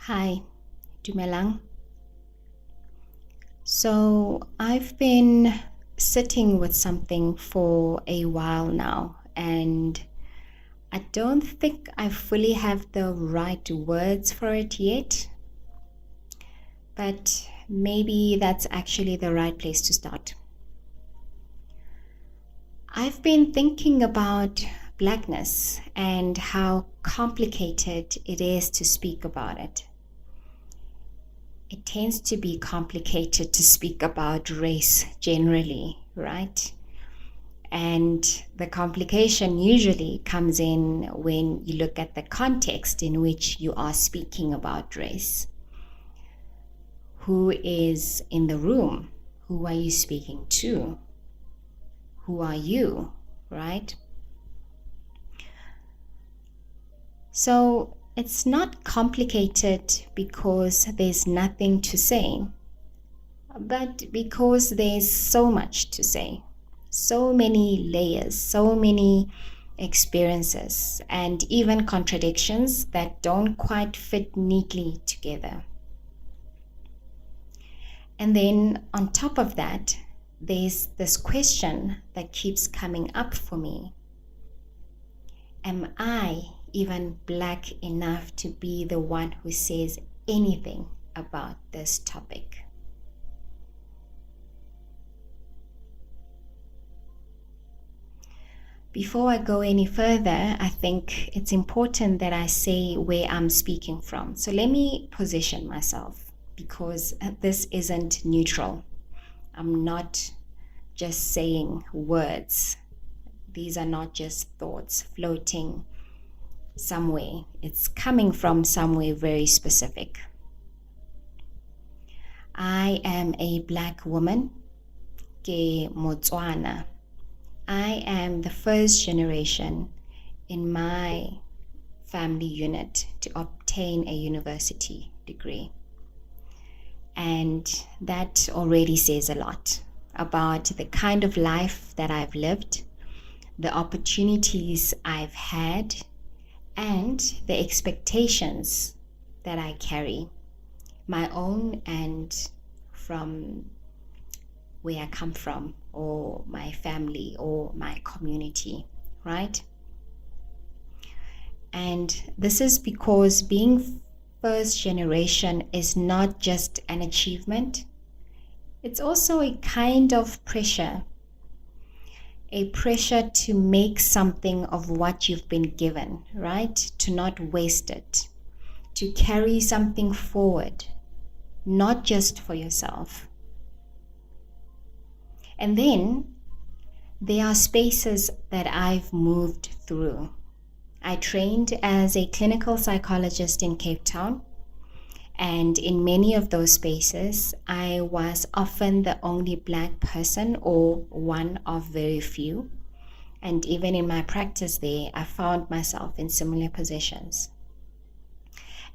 Hi, Dumelang. So I've been sitting with something for a while now, and I don't think I fully have the right words for it yet, but maybe that's actually the right place to start. I've been thinking about blackness and how complicated it is to speak about it. It tends to be complicated to speak about race generally, right? And the complication usually comes in when you look at the context in which you are speaking about race. Who is in the room? Who are you speaking to? Who are you, right? So it's not complicated because there's nothing to say, but because there's so much to say, so many layers, so many experiences, and even contradictions that don't quite fit neatly together. And then on top of that, there's this question that keeps coming up for me. Am I even black enough to be the one who says anything about this topic? Before I go any further, I think it's important that I say where I'm speaking from. So let me position myself, because this isn't neutral. I'm not just saying words. These are not just thoughts floating somewhere. It's coming from somewhere very specific. I am a black woman, ke Motswana. I am the first generation in my family unit to obtain a university degree. And that already says a lot about the kind of life that I've lived, the opportunities I've had, and the expectations that I carry, my own and from where I come from, or my family, or my community, right? And this is because being first generation is not just an achievement, it's also a kind of pressure. A pressure to make something of what you've been given, right? To not waste it, to carry something forward, not just for yourself. And then there are spaces that I've moved through. I trained as a clinical psychologist in Cape Town. And in many of those spaces, I was often the only black person or one of very few. And even in my practice there, I found myself in similar positions.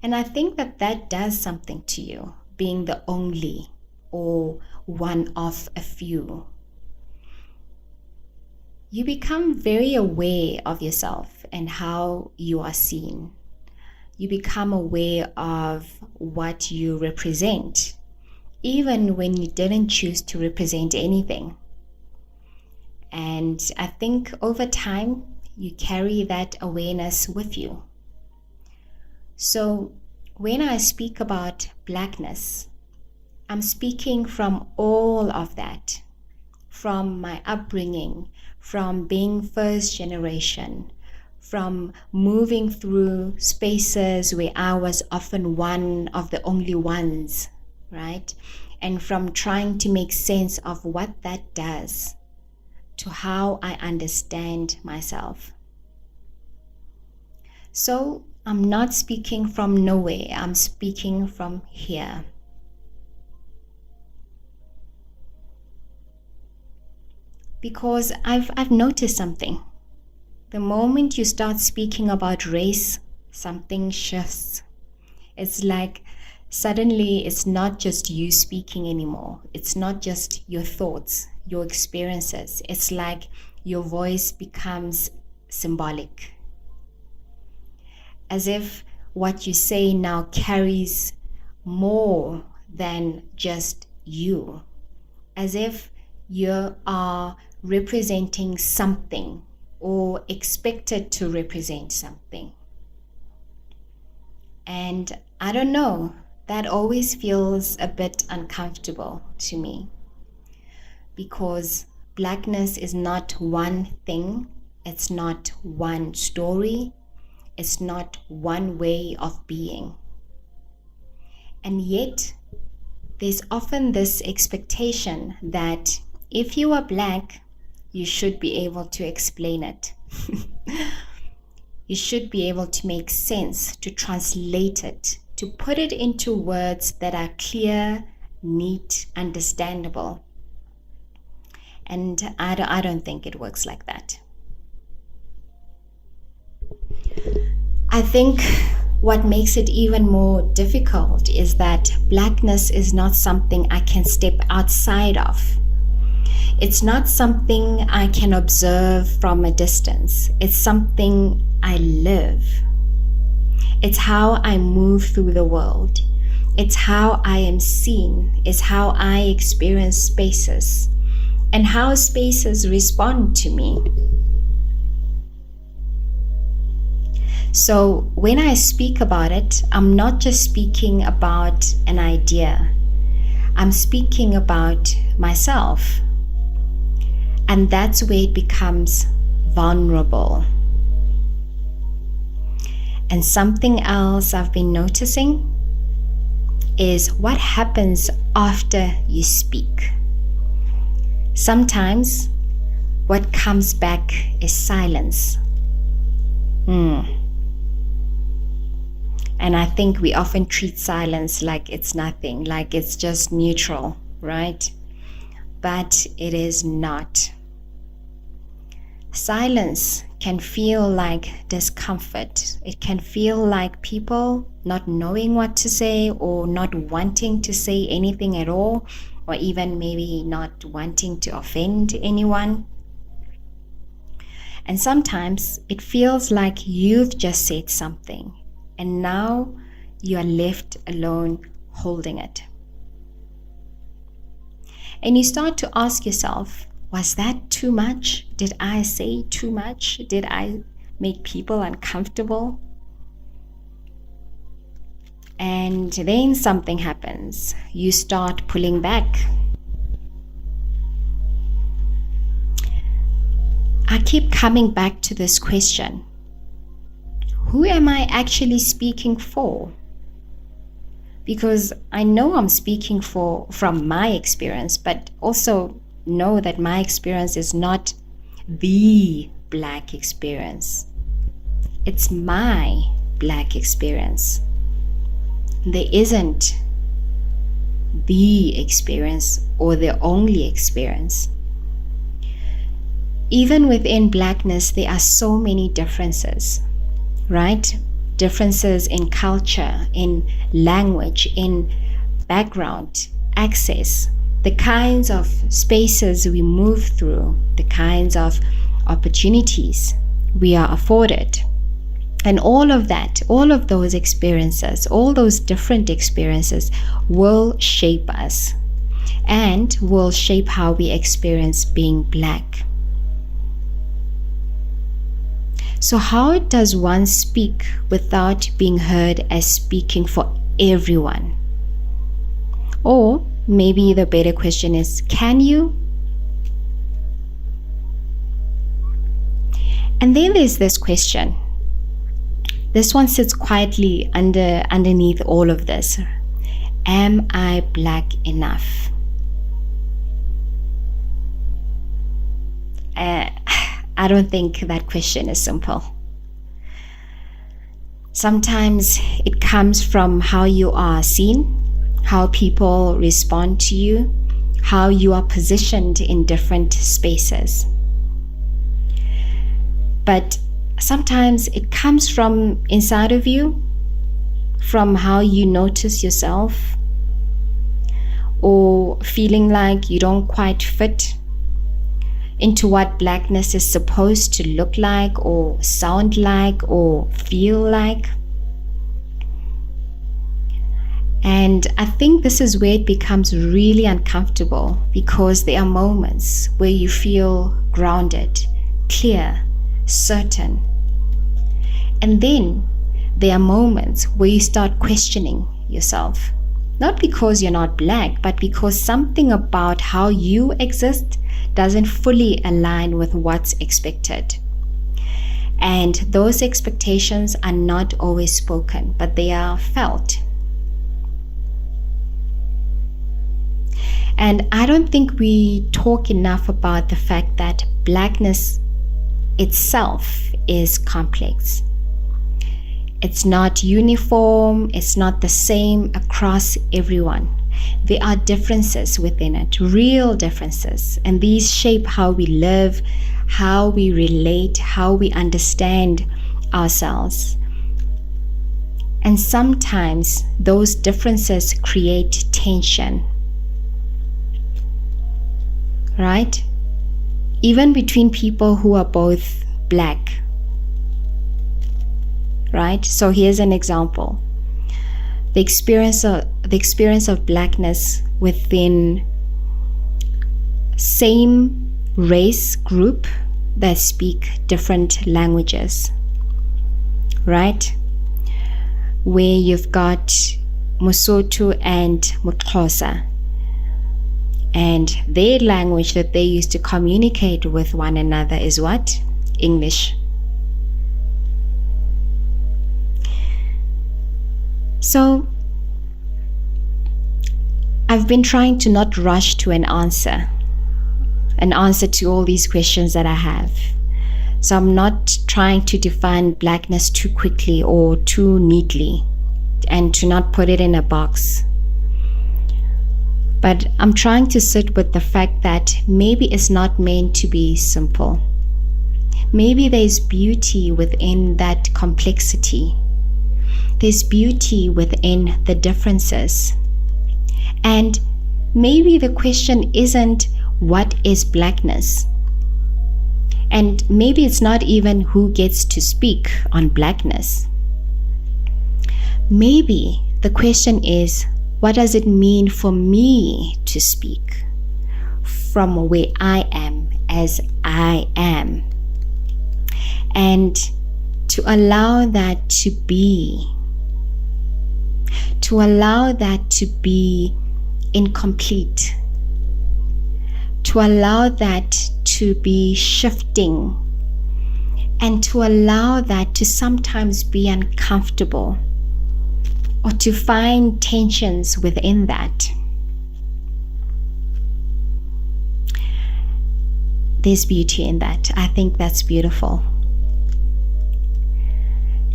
And I think that that does something to you, being the only or one of a few. You become very aware of yourself and how you are seen. You become aware of what you represent, even when you didn't choose to represent anything. And I think over time, you carry that awareness with you. So when I speak about blackness, I'm speaking from all of that, from my upbringing, from being first generation, from moving through spaces where I was often one of the only ones, right? And from trying to make sense of what that does to how I understand myself. So I'm not speaking from nowhere, I'm speaking from here. Because I've noticed something. The moment you start speaking about race, something shifts. It's like suddenly it's not just you speaking anymore. It's not just your thoughts, your experiences. It's like your voice becomes symbolic. As if what you say now carries more than just you, as if you are representing something or expected to represent something. And I don't know, that always feels a bit uncomfortable to me, because Blackness is not one thing, it's not one story, it's not one way of being. And yet, there's often this expectation that if you are Black, you should be able to explain it. You should be able to make sense, to translate it, to put it into words that are clear, neat, understandable. And I don't think it works like that. I think what makes it even more difficult is that Blackness is not something I can step outside of. It's not something I can observe from a distance. It's something I live. It's how I move through the world. It's how I am seen. It's how I experience spaces and how spaces respond to me. So when I speak about it, I'm not just speaking about an idea. I'm speaking about myself. And that's where it becomes vulnerable. And something else I've been noticing is what happens after you speak. Sometimes what comes back is silence. And I think we often treat silence like it's nothing, like it's just neutral, right? But it is not. Silence can feel like discomfort. It can feel like people not knowing what to say or not wanting to say anything at all, or even maybe not wanting to offend anyone. And sometimes it feels like you've just said something and now you are left alone holding it. And you start to ask yourself, was that too much? Did I say too much? Did I make people uncomfortable? And then something happens. You start pulling back. I keep coming back to this question. Who am I actually speaking for? Because I know I'm speaking from my experience, but also know that my experience is not the Black experience. It's my Black experience. There isn't the experience or the only experience. Even within Blackness, there are so many differences, right? Differences in culture, in language, in background, access, the kinds of spaces we move through, the kinds of opportunities we are afforded. And all of that, all of those experiences, all those different experiences will shape us and will shape how we experience being Black. So how does one speak without being heard as speaking for everyone? Or maybe the better question is, can you? And then there's this question. This one sits quietly underneath all of this. Am I Black enough? I don't think that question is simple. Sometimes it comes from how you are seen, how people respond to you, how you are positioned in different spaces. But sometimes it comes from inside of you, from how you notice yourself, or feeling like you don't quite fit into what Blackness is supposed to look like or sound like or feel like. And I think this is where it becomes really uncomfortable, because there are moments where you feel grounded, clear, certain. And then there are moments where you start questioning yourself. Not because you're not Black, but because something about how you exist doesn't fully align with what's expected. And those expectations are not always spoken, but they are felt. And I don't think we talk enough about the fact that Blackness itself is complex. It's not uniform, it's not the same across everyone. There are differences within it, real differences, and these shape how we live, how we relate, how we understand ourselves. And sometimes those differences create tension, right? Even between people who are both Black. Right? So here's an example. The experience of Blackness within same race group that speak different languages. Right? Where you've got Mosotho and Mxhosa, and their language that they use to communicate with one another is what? English. So I've been trying to not rush to an answer to all these questions that I have. So I'm not trying to define Blackness too quickly or too neatly, and to not put it in a box. But I'm trying to sit with the fact that maybe it's not meant to be simple. Maybe there's beauty within that complexity. There's beauty within the differences. And maybe the question isn't what is Blackness? And maybe it's not even who gets to speak on Blackness. Maybe the question is, what does it mean for me to speak from where I am as I am? And to allow that to be. To allow that to be incomplete. To allow that to be shifting. And to allow that to sometimes be uncomfortable, or to find tensions within that. There's beauty in that. I think that's beautiful.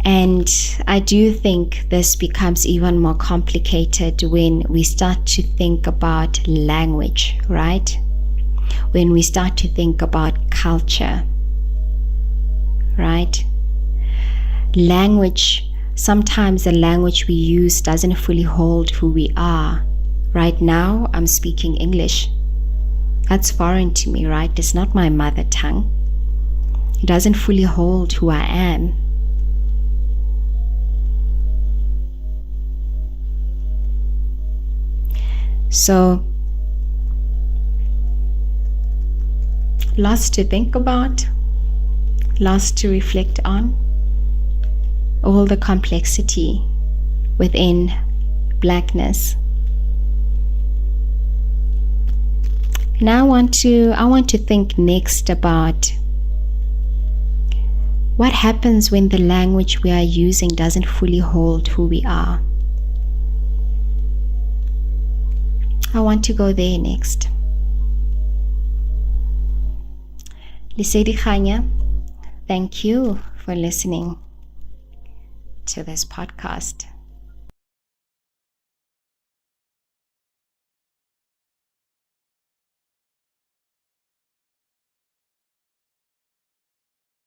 And I do think this becomes even more complicated when we start to think about language, right? When we start to think about culture, right? Language, sometimes the language we use doesn't fully hold who we are. Right now, I'm speaking English. That's foreign to me, right? It's not my mother tongue. It doesn't fully hold who I am. So, lots to think about, lots to reflect on, all the complexity within Blackness. Now I want to think next about what happens when the language we are using doesn't fully hold who we are. I want to go there next. Lesedi Khanya, thank you for listening to this podcast.